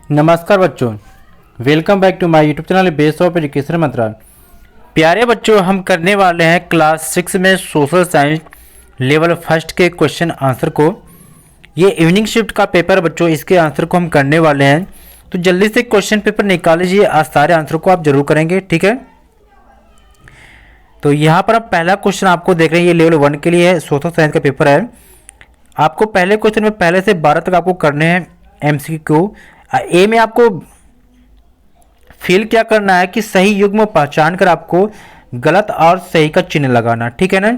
नमस्कार बच्चों, welcome back to my YouTube channel base of education मंत्रालय। प्यारे बच्चों, हम करने वाले हैं क्लास 6 में सोशल साइंस लेवल फर्स्ट के क्वेश्चन आंसर को। ये इवनिंग शिफ्ट का पेपर बच्चों, इसके आंसर को हम करने वाले हैं। तो जल्दी से क्वेश्चन पेपर निकाल लीजिए, आज सारे आंसर को आप जरूर करेंगे, ठीक है। तो यहाँ पर आप पहला क्वेश्चन आपको देख रहे हैं, ये लेवल 1 के लिए है, सोशल साइंस का पेपर है। आपको पहले क्वेश्चन में पहले से 12 तक आपको करने हैं MCQ। ए में आपको फील क्या करना है कि सही युग्म पहचान कर आपको गलत और सही का चिन्ह लगाना, ठीक है ना।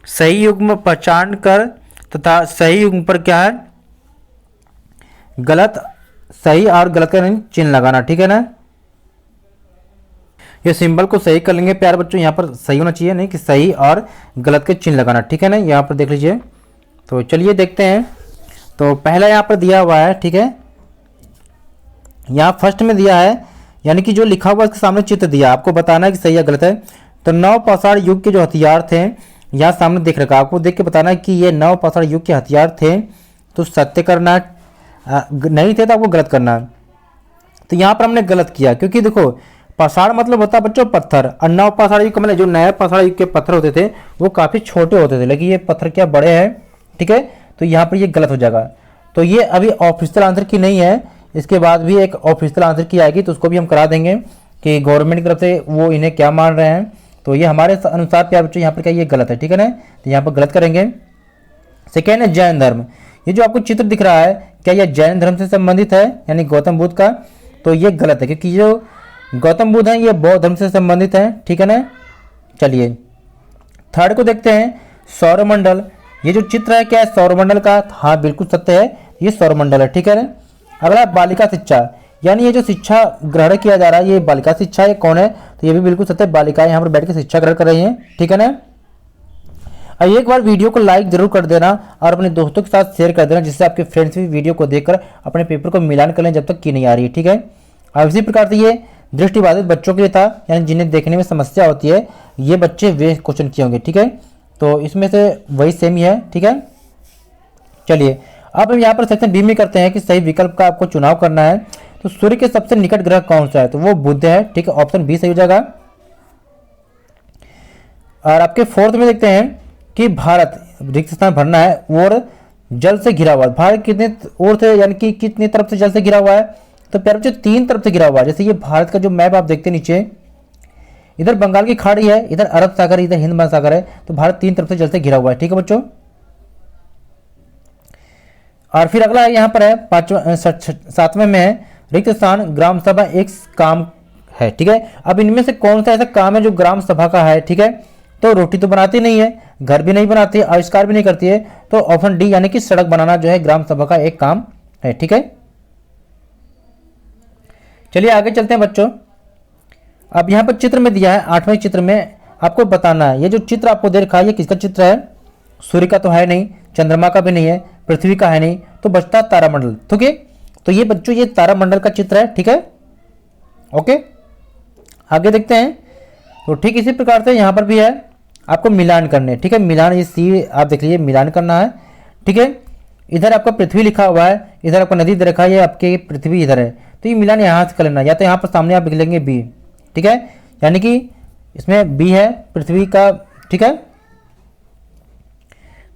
सही युग्म पहचान कर तथा सही युग्म पर क्या है, गलत, सही और गलत का चिन्ह लगाना, ठीक है ना। ये सिंबल को सही कर लेंगे प्यारे बच्चों, यहाँ पर सही होना चाहिए, नहीं कि सही और गलत के चिन्ह लगाना, ठीक है ना। यहाँ पर देख लीजिए। तो चलिए देखते हैं। तो पहला यहाँ पर दिया हुआ है, ठीक है। यहाँ फर्स्ट में दिया है, यानी कि जो लिखा हुआ उसके सामने चित्र दिया, आपको बताना है कि सही या गलत है। तो नवपाषाण युग के जो हथियार थे यहाँ सामने देख रखा, आपको देख के बताना है कि ये नवपाषाण युग के हथियार थे तो सत्य करना, नहीं थे तो आपको गलत करना। तो यहाँ पर हमने गलत किया, क्योंकि देखो पाषाण मतलब होता है बच्चों पत्थर, और नवपाषाण युग मतलब जो नया पाषाण युग के पत्थर होते थे वो काफ़ी छोटे होते थे, लेकिन ये पत्थर क्या बड़े हैं, ठीक है। तो यहाँ पर ये गलत हो जाएगा। तो ये अभी ऑफिशियल आंसर की नहीं है, इसके बाद भी एक ऑफिशियल आंसर की आएगी, तो उसको भी हम करा देंगे कि गवर्नमेंट की तरफ से वो इन्हें क्या मान रहे हैं। तो ये हमारे अनुसार क्या बच्चों, यहाँ पर क्या ये गलत है, ठीक है ना। तो यहाँ पर गलत करेंगे। सेकेंड है जैन धर्म। ये जो आपको चित्र दिख रहा है, क्या यह जैन धर्म से संबंधित है, यानी गौतम बुद्ध का। तो ये गलत है, क्योंकि जो गौतम बुद्ध हैं ये बौद्ध धर्म से संबंधित है, ठीक है ना। चलिए थर्ड को देखते हैं, सौरमंडल। ये जो चित्र है क्या है सौरमंडल का, हाँ बिल्कुल सत्य है, ये सौरमंडल है, ठीक है ना। अगला बालिका शिक्षा, यानी ये जो शिक्षा ग्रहण किया जा रहा है ये बालिका शिक्षा, ये कौन है, तो ये भी बिल्कुल सत्य, बालिकाएं यहाँ पर बैठ के शिक्षा ग्रहण कर रही हैं, ठीक है ना। और एक बार वीडियो को लाइक जरूर कर देना और अपने दोस्तों के साथ शेयर कर देना, जिससे आपके फ्रेंड्स भी वीडियो को देखकर अपने पेपर को मिलान कर लें जब तक की नहीं आ रही है, ठीक है। और इसी प्रकार से ये दृष्टिबाधित बच्चों के लिए था, यानी जिन्हें देखने में समस्या होती है, ये बच्चे वे क्वेश्चन किए होंगे, ठीक है। तो इसमें से वही सेम ही है, ठीक है। चलिए अब हम यहाँ पर सेक्शन बी में करते हैं कि सही विकल्प का आपको चुनाव करना है। तो सूर्य के सबसे निकट ग्रह कौन सा है, तो वो बुध है, ठीक है, ऑप्शन बी सही हो जाएगा। और आपके फोर्थ में देखते हैं कि भारत रिक्त स्थान भरना है और जल से घिरा हुआ है। भारत कितने ओर से, यानी कि कितनी तरफ से जल से घिरा हुआ है, तो प्यारे बच्चों 3 तरफ से घिरा हुआ है। जैसे ये भारत का जो मैप आप देखते हैं नीचे, इधर बंगाल की खाड़ी है, इधर अरब सागर, इधर हिंद महासागर है, तो भारत 3 तरफ से जल से घिरा हुआ है, ठीक है बच्चों। और फिर अगला यहाँ पर है 7वें में है रिक्त स्थान ग्राम सभा एक काम है, ठीक है। अब इनमें से कौन सा ऐसा काम है जो ग्राम सभा का है, ठीक है। तो रोटी तो बनाती नहीं है, घर भी नहीं बनाती है, आविष्कार भी नहीं करती है, तो ऑप्शन डी यानी कि सड़क बनाना जो है ग्राम सभा का एक काम है, ठीक है। चलिए आगे चलते हैं बच्चों। अब यहाँ पर चित्र में दिया है 8वें चित्र में, आपको बताना है ये जो चित्र आपको दे रखा है ये किसका चित्र है। सूर्य का तो है नहीं, चंद्रमा का भी नहीं है, पृथ्वी का है नहीं, तो बचता तारामंडल, ठीक है। तो ये बच्चों ये तारामंडल का चित्र है, ठीक है, ओके। आगे देखते हैं। तो ठीक इसी प्रकार से यहाँ पर भी है, आपको मिलान करने, ठीक है। मिलान, ये सी आप देख लीजिए, मिलान करना है, ठीक है। इधर आपका पृथ्वी लिखा हुआ है, इधर आपको नदी दे रखा है, ये आपके पृथ्वी इधर है, तो ये मिलान यहाँ से कर लेना, या तो यहाँ पर सामने आप लिख लेंगे बी, ठीक है, यानी कि इसमें बी है पृथ्वी का, ठीक है।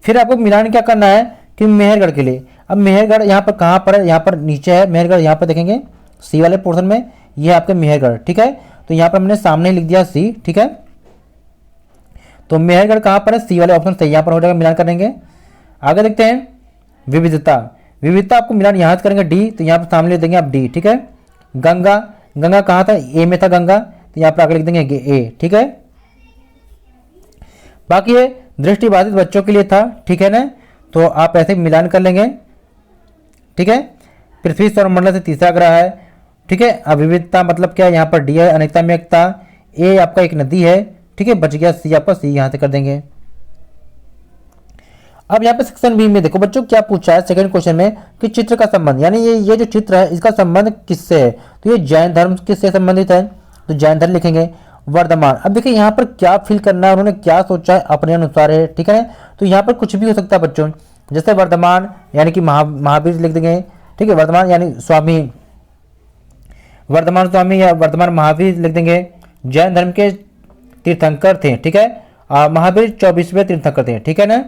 फिर आपको मिलान क्या करना है कि मेहरगढ़ के लिए। अब मेहरगढ़ यहाँ पर कहाँ पर है, यहाँ पर नीचे है मेहरगढ़, यहाँ पर देखेंगे सी वाले पोर्शन में, ये है आपके मेहरगढ़, ठीक है। तो यहाँ पर हमने सामने लिख दिया सी, ठीक है। तो मेहरगढ़ कहाँ पर है, सी वाले ऑप्शन सही यहाँ पर हो जाएगा, मिलान करेंगे। आगे देखते हैं विविधता। विविधता आपको मिलान यहाँ से करेंगे डी, तो यहाँ पर सामने लिख देंगे आप डी, ठीक है। गंगा, गंगा कहाँ था, ए में था गंगा, तो यहाँ पर आगे लिख देंगे ए, ठीक है। बाकी ये दृष्टिबाधित बच्चों के लिए था, ठीक है ना, तो आप ऐसे मिलान कर लेंगे, ठीक है। पृथ्वी सौरमंडल से तीसरा ग्रह है, ठीक है। अविविधता मतलब क्या, यहाँ पर डी है, अनेकता में एकता, ए आपका एक नदी है, ठीक है, बच गया सी, आपका सी यहाँ से कर देंगे। अब यहाँ पे सेक्शन बी में देखो बच्चों क्या पूछा है सेकंड क्वेश्चन में कि चित्र का संबंध, यानी ये जो चित्र है इसका संबंध किससे है, तो ये जैन धर्म किससे संबंधित है, तो जैन धर्म लिखेंगे। वर्धमान, अब देखिए यहाँ पर क्या फील करना है, उन्होंने क्या सोचा है अपने अनुसार है, ठीक है। तो यहाँ पर कुछ भी हो सकता है बच्चों, जैसे वर्धमान यानी कि महावीर लिख देंगे, ठीक है। वर्धमान यानी स्वामी वर्धमान स्वामी या वर्धमान महावीर लिख देंगे, जैन धर्म के तीर्थंकर थे, ठीक है। महावीर 24वें तीर्थंकर थे, ठीक है ना।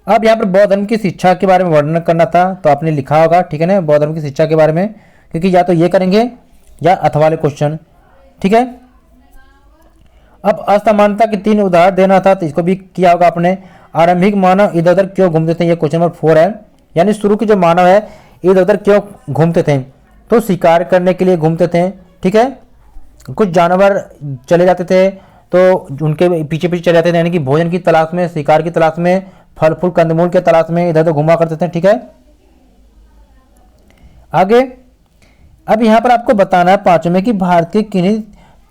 अब यहाँ पर बौद्ध धर्म की शिक्षा के बारे में वर्णन करना था, तो आपने लिखा होगा, ठीक है ना, बौद्ध धर्म की शिक्षा के बारे में, क्योंकि या तो ये करेंगे या अथवा वाले क्वेश्चन, ठीक है। अब असमानता के 3 उदाहरण देना था, तो इसको भी किया होगा आपने। आरंभिक मानव इधर उधर क्यों घूमते थे, ये क्वेश्चन नंबर 4 है, यानी शुरू के जो मानव है इधर उधर क्यों घूमते थे, तो शिकार करने के लिए घूमते थे, ठीक है। कुछ जानवर चले जाते थे तो उनके पीछे पीछे चले जाते थे, यानी कि भोजन की तलाश में, शिकार की तलाश में, फल फूल कंदमूल के तलाश में इधर उधर घुमा करते थे, ठीक है। आगे अब यहाँ पर आपको बताना है 5 में कि भारत के किन्हीं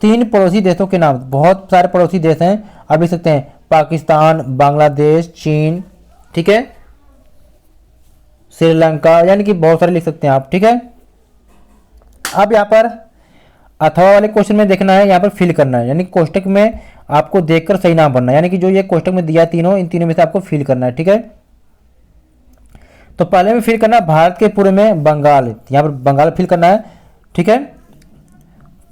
3 पड़ोसी देशों के नाम। बहुत सारे पड़ोसी देश हैं, आप लिख सकते हैं पाकिस्तान, बांग्लादेश, चीन, ठीक है, श्रीलंका, यानी कि बहुत सारे लिख सकते हैं आप, ठीक है। अब यहाँ पर अथवा वाले क्वेश्चन में देखना है, यहाँ पर फिल करना है, यानी कोष्टक में आपको देखकर सही नाम भरना है, यानी कि जो ये कोष्टक में दिया तीनों, इन तीनों में से आपको फिल करना है, ठीक है। तो पहले में फिल करना है भारत के पूर्व में बंगाल, यहाँ पर बंगाल फिल करना है, ठीक है।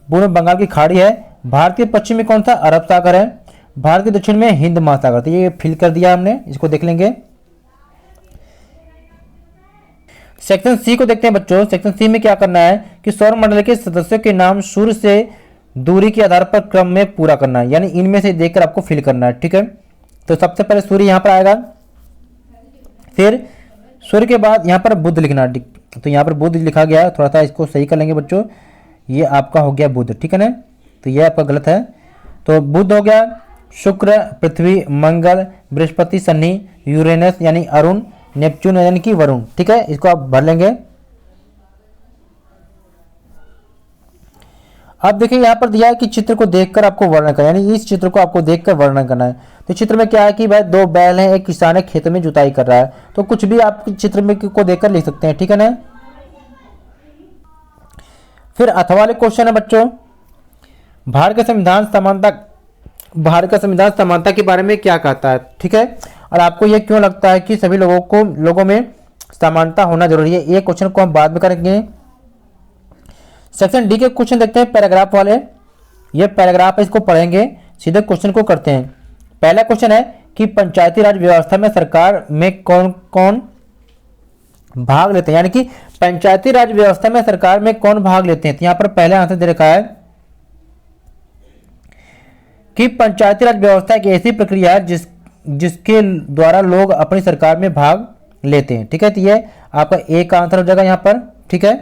पूर्व में बंगाल की खाड़ी है। भारत के पश्चिम में कौन सा, अरब सागर है। भारत के दक्षिण में हिंद महासागर, तो ये फिल कर दिया हमने, इसको देख लेंगे। सेक्शन सी को देखते हैं बच्चों। सेक्शन सी में क्या करना है कि सौर मंडल के सदस्यों के नाम सूर्य से दूरी के आधार पर क्रम में पूरा करना है, यानी इनमें से देखकर आपको फिल करना है, ठीक है। तो सबसे पहले सूर्य यहाँ पर आएगा, फिर सूर्य के बाद यहाँ पर बुध लिखना है, तो यहाँ पर बुध लिखा गया है, थोड़ा सा इसको सही कर लेंगे बच्चों। ये आपका हो गया बुध, ठीक है ना, तो ये आपका गलत है। तो बुध हो गया, शुक्र, पृथ्वी, मंगल, बृहस्पति, शनि, यूरेनस यानी अरुण, नेपच्यून यानी कि वरुण, ठीक है। इसको आप भर लेंगे। अब देखिए यहाँ पर दिया है कि चित्र को देखकर आपको वर्णन करना, यानी इस चित्र को आपको देखकर वर्णन करना है। तो चित्र में क्या है कि भाई 2 बैल हैं, एक किसान है खेत में जुताई कर रहा है, तो कुछ भी आप चित्र में को देखकर लिख सकते हैं, ठीक है ना। फिर अथवा वाले क्वेश्चन है बच्चों, भारत का संविधान समानता के बारे में क्या कहता है, ठीक है। और आपको ये क्यों लगता है कि सभी लोगों में समानता होना जरूरी है, ये क्वेश्चन को हम बाद में करेंगे। सेक्शन डी के क्वेश्चन देखते हैं, पैराग्राफ वाले। ये पैराग्राफ है, इसको पढ़ेंगे, सीधे क्वेश्चन को करते हैं। पहला क्वेश्चन है कि पंचायती राज व्यवस्था में सरकार में कौन कौन भाग लेते हैं, यानी कि पंचायती राज व्यवस्था में सरकार में कौन भाग लेते हैं। तो यहां पर पहले आंसर दे रखा है कि पंचायती राज व्यवस्था एक ऐसी प्रक्रिया है जिसके द्वारा लोग अपनी सरकार में भाग लेते हैं, ठीक है। तो ये आपका एक आंसर हो जाएगा यहाँ पर, ठीक है।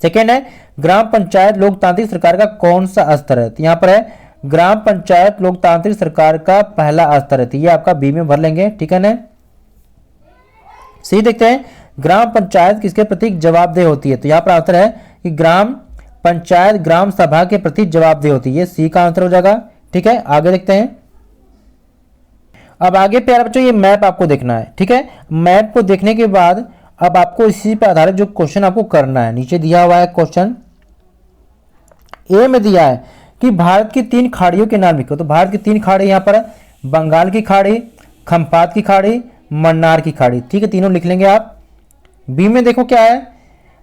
सेकेंड है ग्राम पंचायत लोकतांत्रिक सरकार का कौन सा स्तर है, तो यहाँ पर है ग्राम पंचायत लोकतांत्रिक सरकार का पहला स्तर है, तो ये आपका बी में भर लेंगे, ठीक है ना। सी देखते हैं, ग्राम पंचायत किसके प्रति जवाबदेह होती है, तो यहाँ पर आंसर है कि ग्राम पंचायत ग्राम सभा के प्रति जवाबदेह होती है, ये सी का आंसर हो जाएगा, ठीक है। आगे देखते हैं। अब आगे प्यारे बच्चों ये मैप आपको देखना है, ठीक है। मैप को देखने के बाद अब आपको इसी पर आधारित जो क्वेश्चन आपको करना है, नीचे दिया हुआ है क्वेश्चन ए में दिया है कि भारत की 3 खाड़ियों के नाम लिखो। तो भारत की 3 खाड़ी यहाँ पर है, बंगाल की खाड़ी, खंपात की खाड़ी, मन्नार की खाड़ी, ठीक है, तीनों लिख लेंगे आप। बी में देखो क्या है,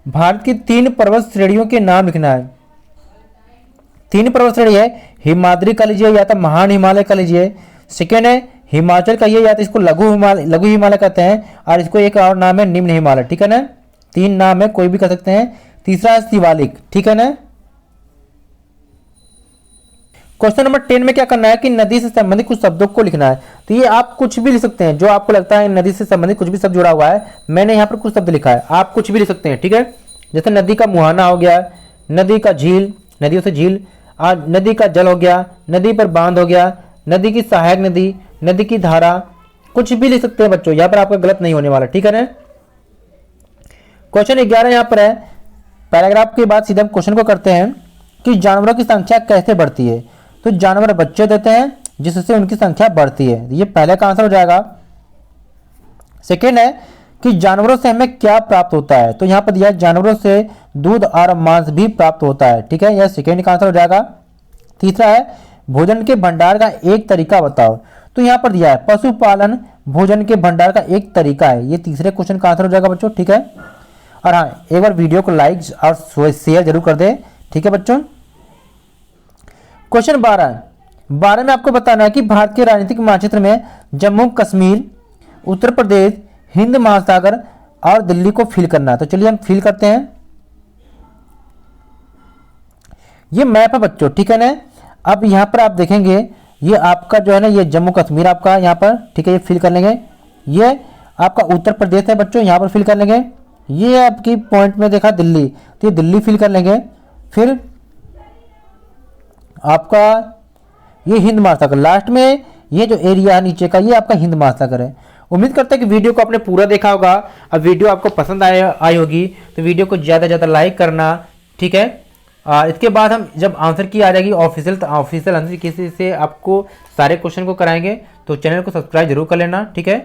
भारत की 3 पर्वत श्रेणियों के नाम लिखना है। 3 पर्वत श्रेणी है, हिमाद्री का लीजिए या तो महान हिमालय का लीजिए। सेकेंड है हिमाचल का, ये या तो इसको लघु हिमालय कहते हैं, और इसको एक और नाम है निम्न हिमालय, ठीक है ना। 3 नाम है, कोई भी कह सकते हैं। तीसरा है शिवालिक, ठीक है ना। क्वेश्चन नंबर 10 में क्या करना है कि नदी से संबंधित कुछ शब्दों को लिखना है। तो ये आप कुछ भी लिख सकते हैं, जो आपको लगता है नदी से संबंधित कुछ भी शब्द जुड़ा हुआ है। मैंने यहाँ पर कुछ शब्द लिखा है, आप कुछ भी लिख सकते हैं, ठीक है। जैसे नदी का मुहाना हो गया, नदी का झील, नदियों से झील, नदी का जल हो गया, नदी पर बांध हो गया, नदी की सहायक नदी, नदी की धारा, कुछ भी लिख सकते हैं बच्चों, यहाँ पर आपका गलत नहीं होने वाला, ठीक है ना। क्वेश्चन 11 यहाँ पर है, पैराग्राफ के बाद सीधे हम क्वेश्चन को करते हैं कि जानवरों की संख्या कैसे बढ़ती है। तो जानवर बच्चे देते हैं जिससे उनकी संख्या बढ़ती है, ये पहले का आंसर हो जाएगा। सेकेंड है कि जानवरों से हमें क्या प्राप्त होता है, तो यहाँ पर दिया जानवरों से दूध और मांस भी प्राप्त होता है, ठीक है, यह सेकेंड का आंसर हो जाएगा। तीसरा है भोजन के भंडार का एक तरीका बताओ, तो यहाँ पर दिया है पशुपालन भोजन के भंडार का एक तरीका है, ये तीसरे क्वेश्चन का आंसर हो जाएगा बच्चों, ठीक है। और हाँ, एक बार वीडियो को लाइक और शेयर जरूर कर दें, ठीक है बच्चों। क्वेश्चन 12 में आपको बताना है कि भारत के राजनीतिक मानचित्र में जम्मू कश्मीर, उत्तर प्रदेश, हिंद महासागर और दिल्ली को फिल करना है। तो चलिए हम फिल करते हैं। ये मैप है बच्चों, ठीक है ना। अब यहाँ पर आप देखेंगे ये आपका जो है ना, ये जम्मू कश्मीर आपका यहाँ पर, ठीक है, ये फिल कर लेंगे। ये आपका उत्तर प्रदेश है बच्चों, यहाँ पर फिल कर लेंगे। ये आपकी पॉइंट में देखा दिल्ली, तो ये दिल्ली फिल कर लेंगे। फिर आपका ये हिंद महासागर, लास्ट में ये जो एरिया है नीचे का, ये आपका हिंद महासागर है। उम्मीद करते हैं कि वीडियो को आपने पूरा देखा होगा। अब वीडियो आपको पसंद आई होगी तो वीडियो को ज़्यादा से ज़्यादा लाइक करना, ठीक है। इसके बाद हम जब आंसर की आ जाएगी ऑफिशियल, तो ऑफिशियल आंसर किसी से आपको सारे क्वेश्चन को कराएंगे, तो चैनल को सब्सक्राइब जरूर कर लेना, ठीक है।